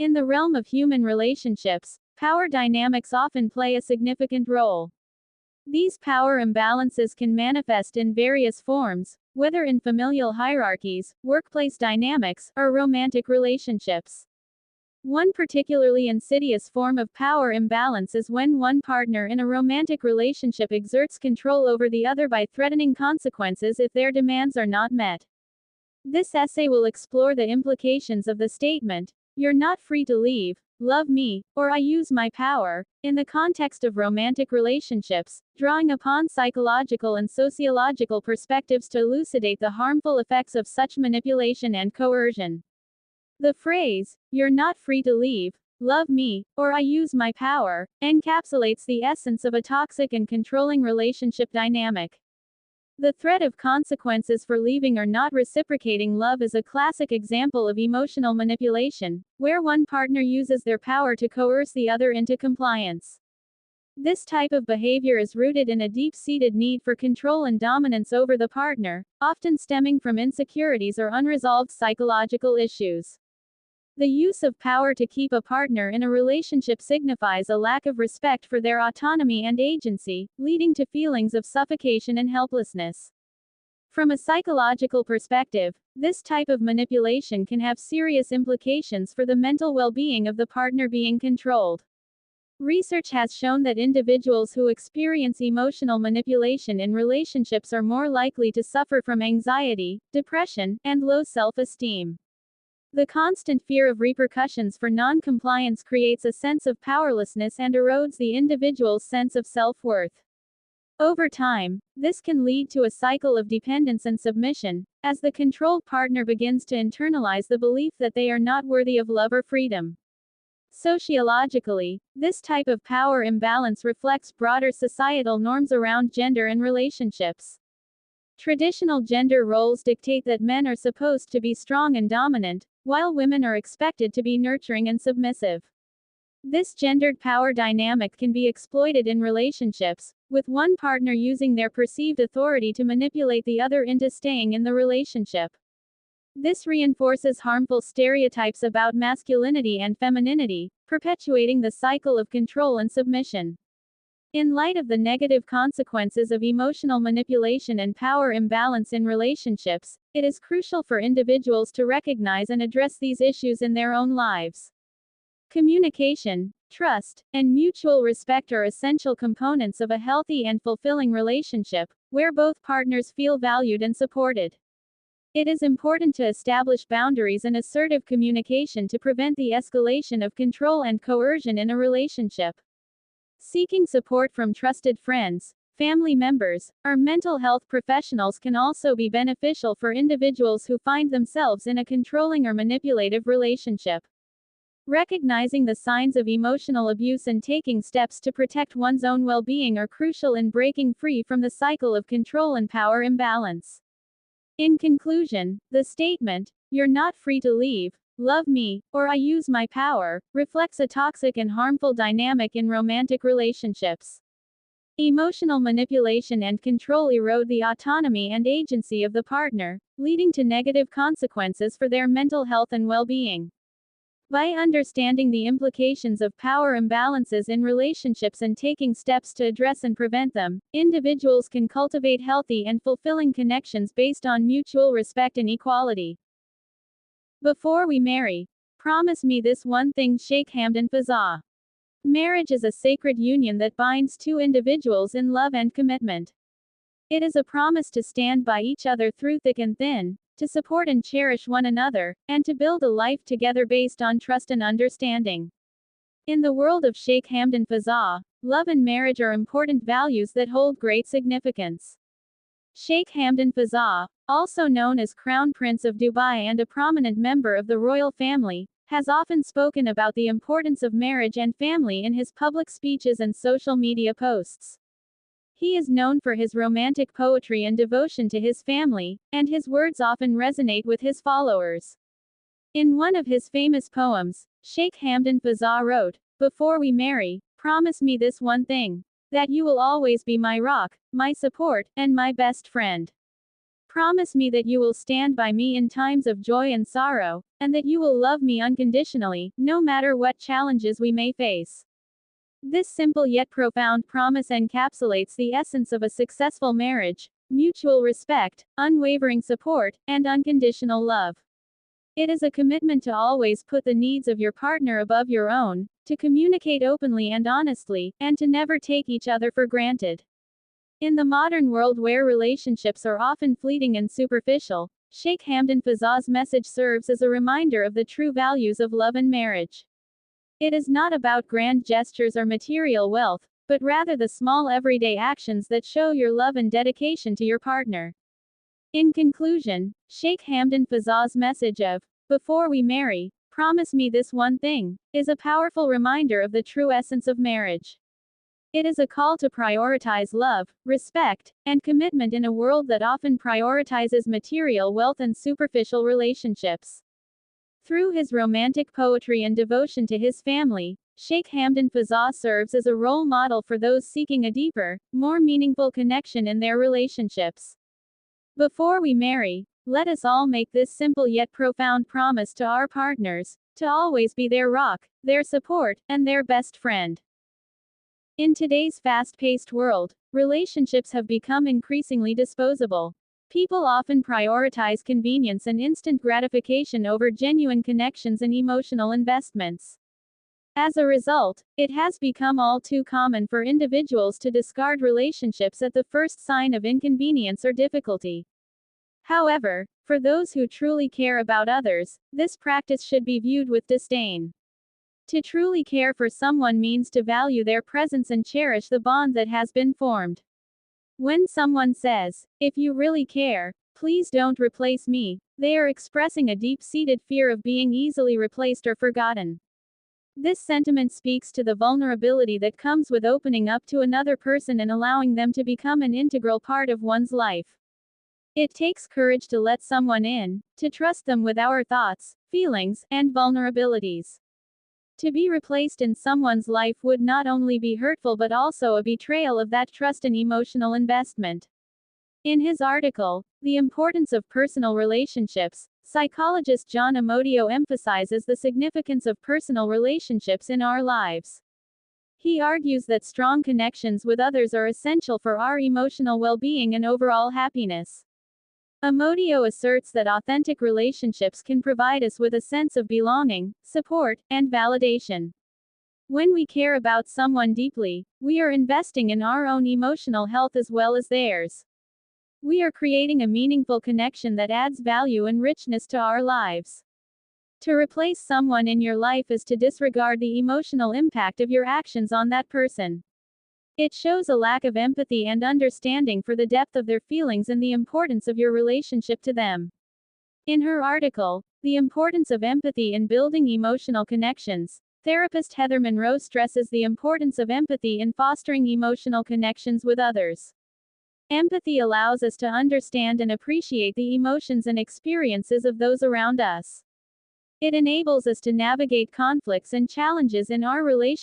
In the realm of human relationships, power dynamics often play a significant role. These power imbalances can manifest in various forms, whether in familial hierarchies, workplace dynamics, or romantic relationships. One particularly insidious form of power imbalance is when one partner in a romantic relationship exerts control over the other by threatening consequences if their demands are not met. This essay will explore the implications of the statement, "You're not free to leave, love me, or I use my power," in the context of romantic relationships, drawing upon psychological and sociological perspectives to elucidate the harmful effects of such manipulation and coercion. The phrase, "You're not free to leave, love me, or I use my power," encapsulates the essence of a toxic and controlling relationship dynamic. The threat of consequences for leaving or not reciprocating love is a classic example of emotional manipulation, where one partner uses their power to coerce the other into compliance. This type of behavior is rooted in a deep-seated need for control and dominance over the partner, often stemming from insecurities or unresolved psychological issues. The use of power to keep a partner in a relationship signifies a lack of respect for their autonomy and agency, leading to feelings of suffocation and helplessness. From a psychological perspective, this type of manipulation can have serious implications for the mental well-being of the partner being controlled. Research has shown that individuals who experience emotional manipulation in relationships are more likely to suffer from anxiety, depression, and low self-esteem. The constant fear of repercussions for non-compliance creates a sense of powerlessness and erodes the individual's sense of self-worth. Over time, this can lead to a cycle of dependence and submission, as the controlled partner begins to internalize the belief that they are not worthy of love or freedom. Sociologically, this type of power imbalance reflects broader societal norms around gender and relationships. Traditional gender roles dictate that men are supposed to be strong and dominant, while women are expected to be nurturing and submissive. This gendered power dynamic can be exploited in relationships, with one partner using their perceived authority to manipulate the other into staying in the relationship. This reinforces harmful stereotypes about masculinity and femininity, perpetuating the cycle of control and submission. In light of the negative consequences of emotional manipulation and power imbalance in relationships, it is crucial for individuals to recognize and address these issues in their own lives. Communication, trust, and mutual respect are essential components of a healthy and fulfilling relationship, where both partners feel valued and supported. It is important to establish boundaries and assertive communication to prevent the escalation of control and coercion in a relationship. Seeking support from trusted friends, family members, or mental health professionals can also be beneficial for individuals who find themselves in a controlling or manipulative relationship. Recognizing the signs of emotional abuse and taking steps to protect one's own well-being are crucial in breaking free from the cycle of control and power imbalance. In conclusion, the statement, "You're not free to leave, love me, or I use my power," reflects a toxic and harmful dynamic in romantic relationships. Emotional manipulation and control erode the autonomy and agency of the partner, leading to negative consequences for their mental health and well-being. By understanding the implications of power imbalances in relationships and taking steps to address and prevent them, individuals can cultivate healthy and fulfilling connections based on mutual respect and equality. Before we marry, promise me this one thing. Sheikh Hamdan, Fazza. Marriage is a sacred union that binds two individuals in love and commitment. It is a promise to stand by each other through thick and thin, to support and cherish one another, and to build a life together based on trust and understanding. In the world of Sheikh Hamdan Fazza, love and marriage are important values that hold great significance. Sheikh Hamdan Fazza, also known as Crown Prince of Dubai and a prominent member of the royal family, has often spoken about the importance of marriage and family in his public speeches and social media posts. He is known for his romantic poetry and devotion to his family, and his words often resonate with his followers. In one of his famous poems, Sheikh Hamdan Fazza wrote, "Before we marry, promise me this one thing, that you will always be my rock, my support, and my best friend." Promise me that you will stand by me in times of joy and sorrow, and that you will love me unconditionally, no matter what challenges we may face. This simple yet profound promise encapsulates the essence of a successful marriage: mutual respect, unwavering support, and unconditional love. It is a commitment to always put the needs of your partner above your own, to communicate openly and honestly, and to never take each other for granted. In the modern world where relationships are often fleeting and superficial, Sheikh Hamdan Fazza's message serves as a reminder of the true values of love and marriage. It is not about grand gestures or material wealth, but rather the small everyday actions that show your love and dedication to your partner. In conclusion, Sheikh Hamdan Fazza's message of, "Before we marry, promise me this one thing," is a powerful reminder of the true essence of marriage. It is a call to prioritize love, respect, and commitment in a world that often prioritizes material wealth and superficial relationships. Through his romantic poetry and devotion to his family, Sheikh Hamdan Fazza serves as a role model for those seeking a deeper, more meaningful connection in their relationships. Before we marry, let us all make this simple yet profound promise to our partners: to always be their rock, their support, and their best friend. In today's fast-paced world, relationships have become increasingly disposable. People often prioritize convenience and instant gratification over genuine connections and emotional investments. As a result, it has become all too common for individuals to discard relationships at the first sign of inconvenience or difficulty. However, for those who truly care about others, this practice should be viewed with disdain. To truly care for someone means to value their presence and cherish the bond that has been formed. When someone says, "If you really care, please don't replace me," they are expressing a deep-seated fear of being easily replaced or forgotten. This sentiment speaks to the vulnerability that comes with opening up to another person and allowing them to become an integral part of one's life. It takes courage to let someone in, to trust them with our thoughts, feelings, and vulnerabilities. To be replaced in someone's life would not only be hurtful but also a betrayal of that trust and emotional investment. In his article, The Importance of Personal Relationships, psychologist John Amodio emphasizes the significance of personal relationships in our lives. He argues that strong connections with others are essential for our emotional well-being and overall happiness. Amodio asserts that authentic relationships can provide us with a sense of belonging, support, and validation. When we care about someone deeply, we are investing in our own emotional health as well as theirs. We are creating a meaningful connection that adds value and richness to our lives. To replace someone in your life is to disregard the emotional impact of your actions on that person. It shows a lack of empathy and understanding for the depth of their feelings and the importance of your relationship to them. In her article, The Importance of Empathy in Building Emotional Connections, therapist Heather Monroe stresses the importance of empathy in fostering emotional connections with others. Empathy allows us to understand and appreciate the emotions and experiences of those around us. It enables us to navigate conflicts and challenges in our relationships